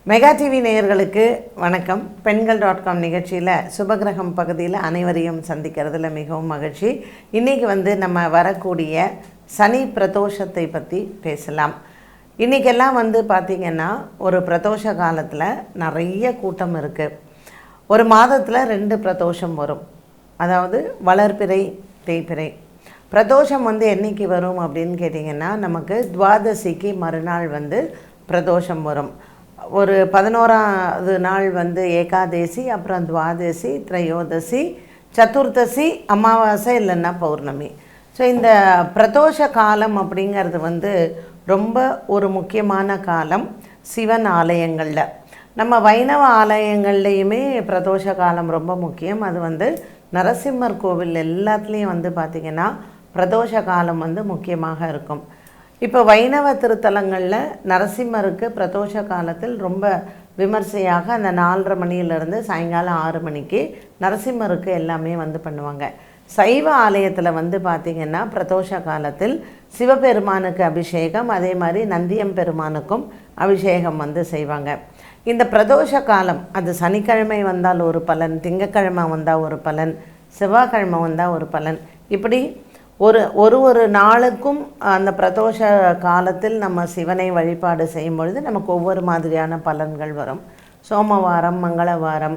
Mega TV நேயர்களுக்கு வணக்கம். பெண்கள்.com நிகழ்ச்சியில் சுபகிரகம் பகுதியில் அனைவரையும் சந்திக்கிறதுல மிகவும் மகிழ்ச்சி. இன்றைக்கி நம்ம வரக்கூடிய சனி பிரதோஷத்தை பற்றி பேசலாம். இன்றைக்கெல்லாம் பார்த்திங்கன்னா ஒரு பிரதோஷ காலத்தில் நிறைய கூட்டம் இருக்குது. ஒரு மாதத்தில் 2 பிரதோஷம் வரும். அதாவது வளர்பிறை, தேய்பிறை. பிரதோஷம் என்றைக்கு வரும் அப்படின்னு கேட்டிங்கன்னா, நமக்கு துவாதசிக்கு மறுநாள் பிரதோஷம் வரும். ஒரு 11ஆவது நாள் ஏகாதேசி, அப்புறம் துவாதசி, திரையோதசி, சதுர்தசி, அமாவாசை இல்லைன்னா பௌர்ணமி. ஸோ இந்த பிரதோஷ காலம் அப்படிங்கிறது ரொம்ப ஒரு முக்கியமான காலம் சிவன் ஆலயங்களில். நம்ம வைணவ ஆலயங்கள்லேயுமே பிரதோஷ காலம் ரொம்ப முக்கியம். அது நரசிம்மர் கோவில் எல்லாத்துலேயும் பார்த்திங்கன்னா பிரதோஷ காலம் முக்கியமாக இருக்கும். இப்போ வைணவ திருத்தலங்களில் நரசிம்மருக்கு பிரதோஷ காலத்தில் ரொம்ப விமர்சையாக அந்த 4:30 மணியிலிருந்து சாயங்காலம் 6 மணிக்கு நரசிம்மருக்கு எல்லாமே பண்ணுவாங்க. சைவ ஆலயத்தில் பார்த்திங்கன்னா பிரதோஷ காலத்தில் சிவபெருமானுக்கு அபிஷேகம், அதே மாதிரி நந்தியம் பெருமானுக்கும் அபிஷேகம் செய்வாங்க. இந்த பிரதோஷ காலம் அது சனிக்கிழமை வந்தால் ஒரு பலன், திங்கக்கிழமை வந்தால் ஒரு பலன், செவ்வாய்க்கிழமை வந்தால் ஒரு பலன், இப்படி ஒரு நாளுக்கும் அந்த பிரதோஷ காலத்தில் நம்ம சிவனை வழிபாடு செய்யும் பொழுது நமக்கு ஒவ்வொரு மாதிரியான பலன்கள் வரும். சோமவாரம், மங்களவாரம்,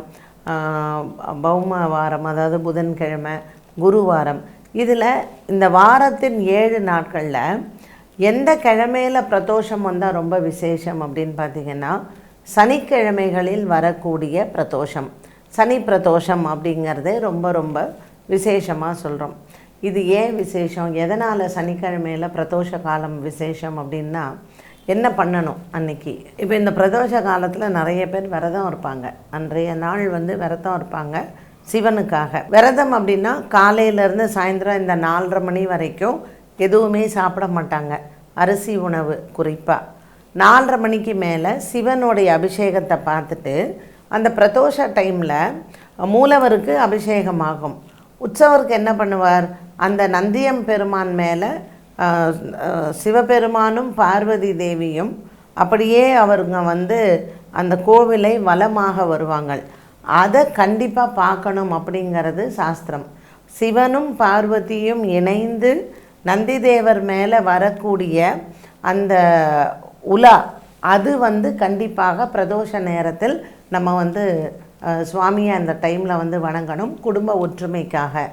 பௌம வாரம், அதாவது புதன்கிழமை, குருவாரம். இதில் இந்த வாரத்தின் 7 நாட்களில் எந்த கிழமையில் பிரதோஷம் வந்தால் ரொம்ப விசேஷம் அப்படின்னு பார்த்திங்கன்னா, சனிக்கிழமைகளில் வரக்கூடிய பிரதோஷம், சனி பிரதோஷம் அப்படிங்கிறதே ரொம்ப ரொம்ப விசேஷமாக சொல்கிறோம். இது ஏன் விசேஷம், எதனால் சனிக்கிழமையில் பிரதோஷ காலம் விசேஷம் அப்படின்னா என்ன பண்ணணும் அன்னைக்கு? இப்போ இந்த பிரதோஷ காலத்தில் நிறைய பேர் விரதம் இருப்பாங்க. அன்றைய நாள் விரதம் இருப்பாங்க சிவனுக்காக. விரதம் அப்படின்னா காலையிலேருந்து சாயந்தரம் இந்த 4:30 மணி வரைக்கும் எதுவுமே சாப்பிட மாட்டாங்க, அரிசி உணவு குறிப்பாக. 4:30 மணிக்கு மேலே சிவனுடைய அபிஷேகத்தை பார்த்துட்டு அந்த பிரதோஷ டைமில் மூலவருக்கு அபிஷேகம் ஆகும். உற்சவருக்கு என்ன பண்ணுவார், அந்த நந்தியம் பெருமான் மேலே சிவபெருமானும் பார்வதி தேவியும் அப்படியே அவருங்க அந்த கோவிலை வலமாக வருவாங்க. அதை கண்டிப்பாக பார்க்கணும் அப்படிங்கிறது சாஸ்திரம். சிவனும் பார்வதியும் இணைந்து நந்திதேவர் மேலே வரக்கூடிய அந்த உலா அது கண்டிப்பாக பிரதோஷ நேரத்தில் நம்ம சுவாமியை அந்த டைமில் வணங்கணும், குடும்ப ஒற்றுமைக்காக.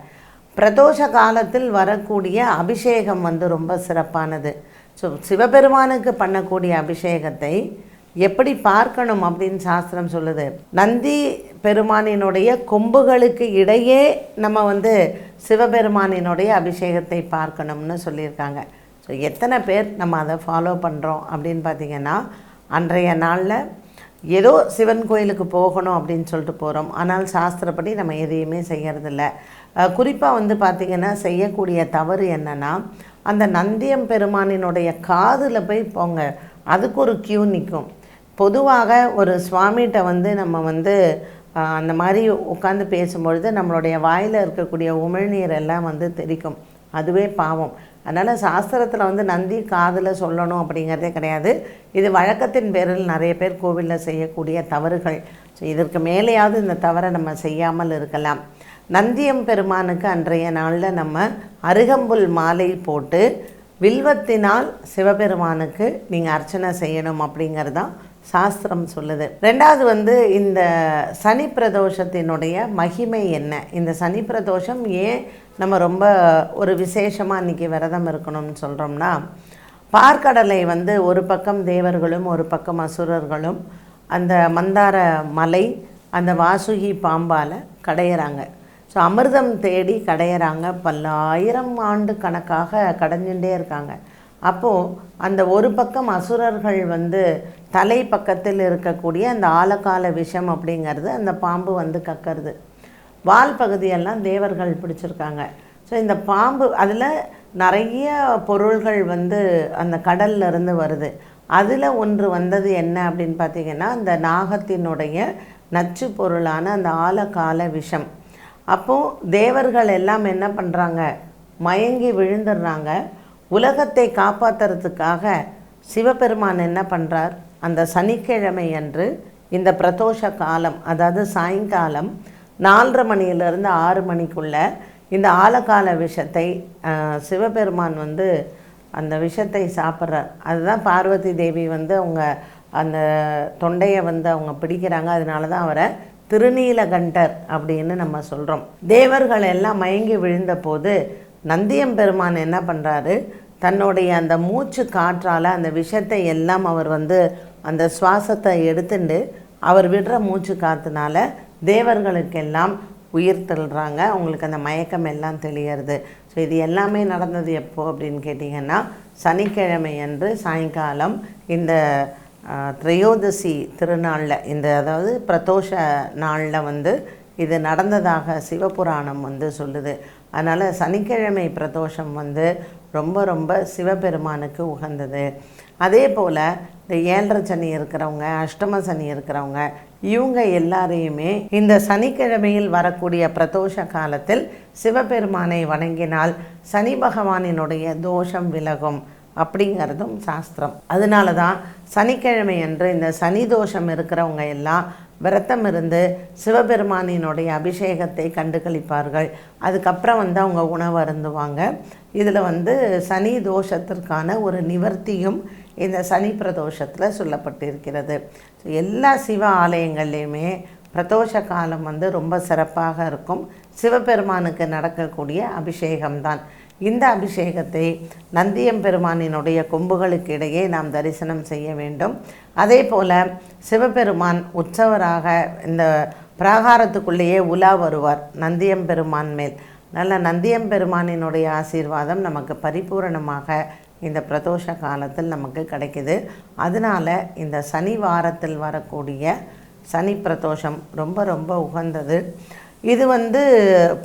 பிரதோஷ காலத்தில் வரக்கூடிய அபிஷேகம் ரொம்ப சிறப்பானது. ஸோ சிவபெருமானுக்கு பண்ணக்கூடிய அபிஷேகத்தை எப்படி பார்க்கணும் அப்படின்னு சாஸ்திரம் சொல்லுது. நந்தி பெருமானினுடைய கொம்புகளுக்கு இடையே நம்ம சிவபெருமானினுடைய அபிஷேகத்தை பார்க்கணும்னு சொல்லியிருக்காங்க. ஸோ எத்தனை பேர் நம்ம அதை ஃபாலோ பண்ணுறோம் அப்படின்னு பார்த்திங்கன்னா, அன்றைய நாளில் ஏதோ சிவன் கோயிலுக்கு போகணும் அப்படின்னு சொல்லிட்டு போகிறோம், ஆனால் சாஸ்திரப்படி நம்ம எதையுமே செய்கிறதில்ல. குறிப்பாக பார்த்திங்கன்னா செய்யக்கூடிய தவறு என்னென்னா, அந்த நந்தியம் பெருமானினுடைய காதில் போய் போங்க, அதுக்கு ஒரு கியூ நிற்கும். பொதுவாக ஒரு சுவாமிகிட்ட நம்ம அந்த மாதிரி உட்காந்து பேசும்பொழுது நம்மளுடைய வாயில் இருக்கக்கூடிய உமிழ்நீர் எல்லாம் தெரிக்கும், அதுவே பாவம். அதனால் சாஸ்திரத்தில் நந்தி காதில் சொல்லணும் அப்படிங்கிறதே கிடையாது. இது வழக்கத்தின் பேரில் நிறைய பேர் கோவிலில் செய்யக்கூடிய தவறுகள். ஸோ இதற்கு மேலேயாவது இந்த தவறை நம்ம செய்யாமல் இருக்கலாம். நந்தியம் பெருமானுக்கு அன்றைய நாளில் நம்ம அருகம்புல் மாலை போட்டு வில்வத்தினால் சிவபெருமானுக்கு நீங்கள் அர்ச்சனை செய்யணும் அப்படிங்கிறதான் சாஸ்திரம் சொல்லுது. ரெண்டாவது இந்த சனி பிரதோஷத்தினுடைய மகிமை என்ன, இந்த சனி பிரதோஷம் ஏன் நம்ம ரொம்ப ஒரு விசேஷமாக இன்றைக்கி விரதம் இருக்கணும்னு சொல்கிறோம்னா, பார்க்கடலை ஒரு பக்கம் தேவர்களும் ஒரு பக்கம் அசுரர்களும் அந்த மந்தார மலை அந்த வாசுகி பாம்பால் கடையிறாங்க. ஸோ அமிர்தம் தேடி கடையிறாங்க, பல்லாயிரம் ஆண்டு கணக்காக கடைஞ்சுட்டே இருக்காங்க. அப்போது அந்த ஒரு பக்கம் அசுரர்கள் தலை பக்கத்தில் இருக்கக்கூடிய அந்த ஆலகால விஷம் அப்படிங்கிறது அந்த பாம்பு கக்கறது. வால் பகுதியெல்லாம் தேவர்கள் பிடிச்சிருக்காங்க. ஸோ இந்த பாம்பு அதில் நிறைய பொருள்கள் அந்த கடல்லிருந்து வருது. அதில் ஒன்று வந்தது என்ன அப்படின்னு பார்த்திங்கன்னா, அந்த நாகத்தினுடைய நச்சு பொருளான அந்த ஆலகால விஷம். அப்போது தேவர்கள் எல்லாம் என்ன பண்ணுறாங்க, மயங்கி விழுந்துடுறாங்க. உலகத்தை காப்பாற்றுறதுக்காக சிவபெருமான் என்ன பண்ணுறார், அந்த சனிக்கிழமை அன்று இந்த பிரதோஷ காலம், அதாவது சாயங்காலம் 4:30 மணியிலிருந்து 6 மணிக்குள்ளே இந்த ஆலகால விஷத்தை சிவபெருமான் வந்து அந்த விஷத்தை சாப்பிட்றார். அதுதான் பார்வதி தேவி வந்து அவங்க அந்த தொண்டையை வந்து அவங்க பிடிக்கிறாங்க. அதனால தான் அவரை திருநீலகண்டர் அப்படின்னு நம்ம சொல்கிறோம். தேவர்கள் எல்லாம் மயங்கி விழுந்த போது நந்தியம்பெருமான் என்ன பண்ணுறாரு, தன்னுடைய அந்த மூச்சு காற்றால் அந்த விஷத்தை எல்லாம் அவர் வந்து அந்த சுவாசத்தை எடுத்துட்டு அவர் விடுற மூச்சு காற்றுனால தேவர்களுக்கெல்லாம் உயிர் தள்ளுறாங்க. அவங்களுக்கு அந்த மயக்கம் எல்லாம் தெளியறது. ஸோ இது எல்லாமே நடந்தது எப்போ அப்படின்னு கேட்டிங்கன்னா, சனிக்கிழமை அன்று சாயங்காலம் இந்த திரையோதசி திருநாளில், இந்த அதாவது பிரதோஷ நாளில் வந்து இது நடந்ததாக சிவபுராணம் வந்து சொல்லுது. அதனால் சனிக்கிழமை பிரதோஷம் வந்து ரொம்ப ரொம்ப சிவபெருமானுக்கு உகந்தது. அதே போல் இந்த 7.5 சனி இருக்கிறவங்க, அஷ்டம சனி இருக்கிறவங்க, இவங்க எல்லாரையுமே இந்த சனிக்கிழமையில் வரக்கூடிய பிரதோஷ காலத்தில் சிவபெருமானை வணங்கினால் சனி பகவானினுடைய தோஷம் விலகும் அப்படிங்கிறதும் சாஸ்திரம். அதனால தான் சனிக்கிழமை அன்று இந்த சனி தோஷம் இருக்கிறவங்க எல்லாம் விரதம் இருந்து சிவபெருமானினுடைய அபிஷேகத்தை கண்டுகளிப்பார்கள். அதுக்கப்புறம் வந்து அவங்க உணவு அருந்துவாங்க. இதில் வந்து சனி தோஷத்திற்கான ஒரு நிவர்த்தியும் இந்த சனி பிரதோஷத்தில் சொல்லப்பட்டிருக்கிறது. எல்லா சிவ ஆலயங்கள்லேயுமே பிரதோஷ காலம் வந்து ரொம்ப சிறப்பாக இருக்கும். சிவபெருமானுக்கு நடக்கக்கூடிய அபிஷேகம்தான். இந்த அபிஷேகத்தை நந்தியம்பெருமானினுடைய கொம்புகளுக்கு இடையே நாம் தரிசனம் செய்ய வேண்டும். அதே போல் சிவபெருமான் உற்சவராக இந்த பிராகாரத்துக்குள்ளேயே உலா வருவார் நந்தியம்பெருமான் மேல். நல்ல நந்தியம்பெருமானினுடைய ஆசீர்வாதம் நமக்கு பரிபூரணமாக இந்த பிரதோஷ காலத்தில் நமக்கு கிடைக்குது. அதனால் இந்த சனி வாரத்தில் வரக்கூடிய சனி பிரதோஷம் ரொம்ப ரொம்ப உகந்தது. இது வந்து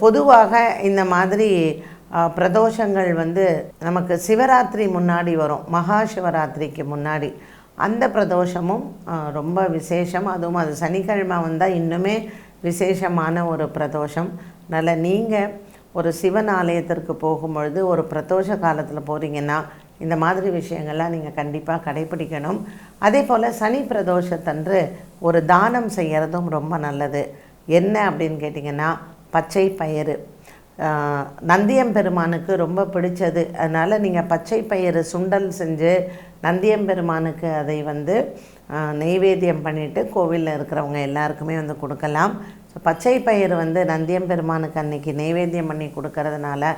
பொதுவாக இந்த மாதிரி பிரதோஷங்கள் வந்து நமக்கு சிவராத்திரி முன்னாடி வரும், மகா சிவராத்திரிக்கு முன்னாடி. அந்த பிரதோஷமும் ரொம்ப விசேஷம். அதுவும் அது சனிக்கிழமை வந்தால் இன்னுமே விசேஷமான ஒரு பிரதோஷம். அதனால் நீங்கள் ஒரு சிவன் ஆலயத்திற்கு போகும்பொழுது ஒரு பிரதோஷ காலத்தில் போகிறீங்கன்னா இந்த மாதிரி விஷயங்கள்லாம் நீங்கள் கண்டிப்பாக கடைப்பிடிக்கணும். அதே போல் சனி பிரதோஷத்தன்று ஒரு தானம் செய்கிறதும் ரொம்ப நல்லது. என்ன அப்படின்னு கேட்டிங்கன்னா, பச்சை பயிறு நந்தியம்பெருமானுக்கு ரொம்ப பிடிச்சது. அதனால் நீங்கள் பச்சை பயிறு சுண்டல் செஞ்சு நந்தியம்பெருமானுக்கு அதை வந்து நெய்வேத்தியம் பண்ணிவிட்டு கோவிலில் இருக்கிறவங்க எல்லாருக்குமே வந்து கொடுக்கலாம். ஸோ பச்சை பயிறு வந்து நந்தியம்பெருமானுக்கு அன்றைக்கி நெய்வேத்தியம் பண்ணி கொடுக்கறதுனால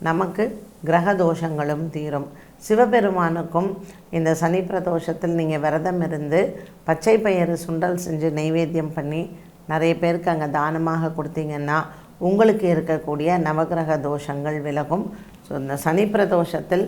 நமக்கு கிரக தோஷங்களும் தீரும். சிவபெருமானுக்கும் இந்த சனி பிரதோஷத்தில் நீங்கள் விரதம் இருந்து பச்சை பயிறு சுண்டல் செஞ்சு நெய்வேத்தியம் பண்ணி நிறைய பேருக்கு அங்கே தானமாக கொடுத்தீங்கன்னா உங்களுக்கு இருக்கக்கூடிய நவகிரக தோஷங்கள் விலகும். ஸோ இந்த சனி பிரதோஷத்தில்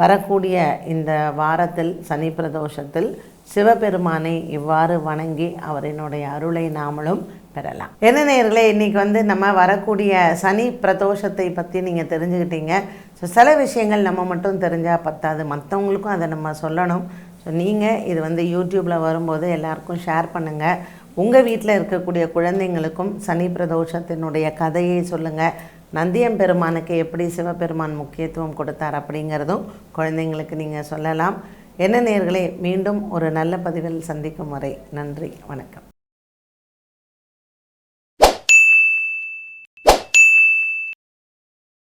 வரக்கூடிய இந்த வாரத்தில் சனி பிரதோஷத்தில் சிவபெருமானை இவ்வாறு வணங்கி அவரினுடைய அருளை நாமளும் பெறலாம். என்ன நேயர்களே, இன்றைக்கி வந்து நம்ம வரக்கூடிய சனி பிரதோஷத்தை பற்றி நீங்கள் தெரிஞ்சுக்கிட்டீங்க. ஸோ சில விஷயங்கள் நம்ம மட்டும் தெரிஞ்சால் பத்தாது, மற்றவங்களுக்கும் அதை நம்ம சொல்லணும். ஸோ நீங்கள் இது வந்து யூடியூப்பில் வரும்போது எல்லாருக்கும் ஷேர் பண்ணுங்கள். உங்கள் வீட்டில் இருக்கக்கூடிய குழந்தைங்களுக்கும் சனி பிரதோஷத்தினுடைய கதையை சொல்லுங்கள். நந்தியம்பெருமானுக்கு எப்படி சிவபெருமான் முக்கியத்துவம் கொடுத்தார் அப்படிங்கிறதும் குழந்தைங்களுக்கு நீங்கள் சொல்லலாம். என்ன நேயர்களே, மீண்டும் ஒரு நல்ல பதிவில் சந்திக்கும் வரை நன்றி, வணக்கம்.